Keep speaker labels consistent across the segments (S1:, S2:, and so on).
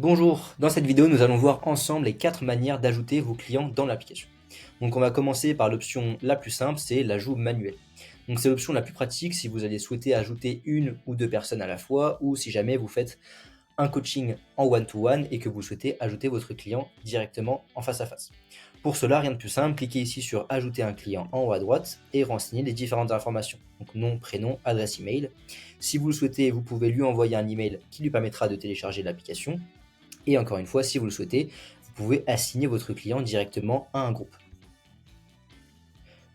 S1: Bonjour, dans cette vidéo nous allons voir ensemble les 4 manières d'ajouter vos clients dans l'application. Donc on va commencer par l'option la plus simple, c'est l'ajout manuel. Donc c'est l'option la plus pratique si vous allez souhaiter ajouter une ou deux personnes à la fois ou si jamais vous faites un coaching en one-to-one et que vous souhaitez ajouter votre client directement en face à face. Pour cela, rien de plus simple, cliquez ici sur ajouter un client en haut à droite et renseignez les différentes informations. Donc nom, prénom, adresse email. Si vous le souhaitez, vous pouvez lui envoyer un email qui lui permettra de télécharger l'application. Et encore une fois, si vous le souhaitez, vous pouvez assigner votre client directement à un groupe.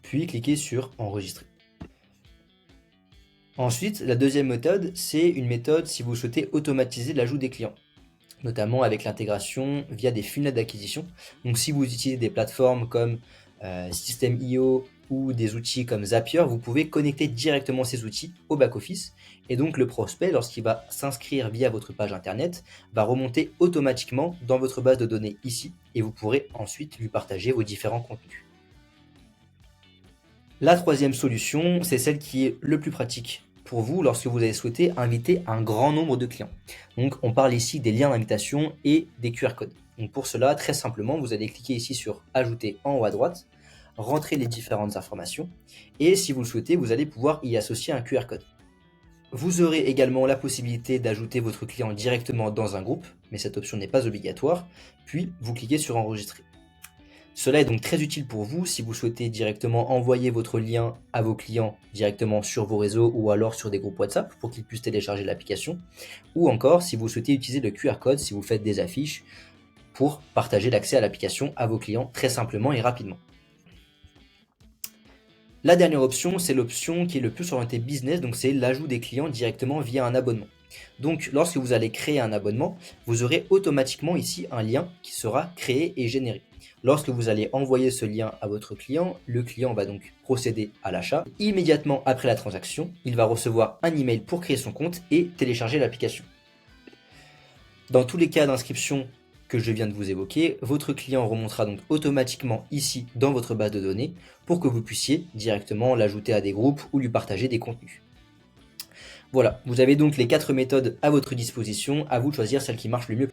S1: Puis cliquez sur enregistrer. Ensuite, la deuxième méthode, c'est une méthode si vous souhaitez automatiser l'ajout des clients, notamment avec l'intégration via des funnels d'acquisition. Donc si vous utilisez des plateformes comme System.io ou des outils comme Zapier, vous pouvez connecter directement ces outils au back-office. Et donc le prospect, lorsqu'il va s'inscrire via votre page internet, va remonter automatiquement dans votre base de données ici et vous pourrez ensuite lui partager vos différents contenus. La troisième solution, c'est celle qui est le plus pratique pour vous lorsque vous allez souhaiter inviter un grand nombre de clients. Donc on parle ici des liens d'invitation et des QR codes. Donc pour cela, très simplement, vous allez cliquer ici sur ajouter en haut à droite, rentrer les différentes informations et si vous le souhaitez, vous allez pouvoir y associer un QR code. Vous aurez également la possibilité d'ajouter votre client directement dans un groupe, mais cette option n'est pas obligatoire, puis vous cliquez sur enregistrer. Cela est donc très utile pour vous si vous souhaitez directement envoyer votre lien à vos clients directement sur vos réseaux ou alors sur des groupes WhatsApp pour qu'ils puissent télécharger l'application, ou encore si vous souhaitez utiliser le QR code si vous faites des affiches pour partager l'accès à l'application à vos clients très simplement et rapidement. La dernière option, c'est l'option qui est le plus orientée business, donc c'est l'ajout des clients directement via un abonnement. Donc lorsque vous allez créer un abonnement, vous aurez automatiquement ici un lien qui sera créé et généré. Lorsque vous allez envoyer ce lien à votre client, le client va donc procéder à l'achat. Immédiatement après la transaction, il va recevoir un email pour créer son compte et télécharger l'application. Dans tous les cas d'inscription que je viens de vous évoquer, votre client remontera donc automatiquement ici dans votre base de données pour que vous puissiez directement l'ajouter à des groupes ou lui partager des contenus. Voilà, vous avez donc les 4 méthodes à votre disposition, à vous de choisir celle qui marche le mieux.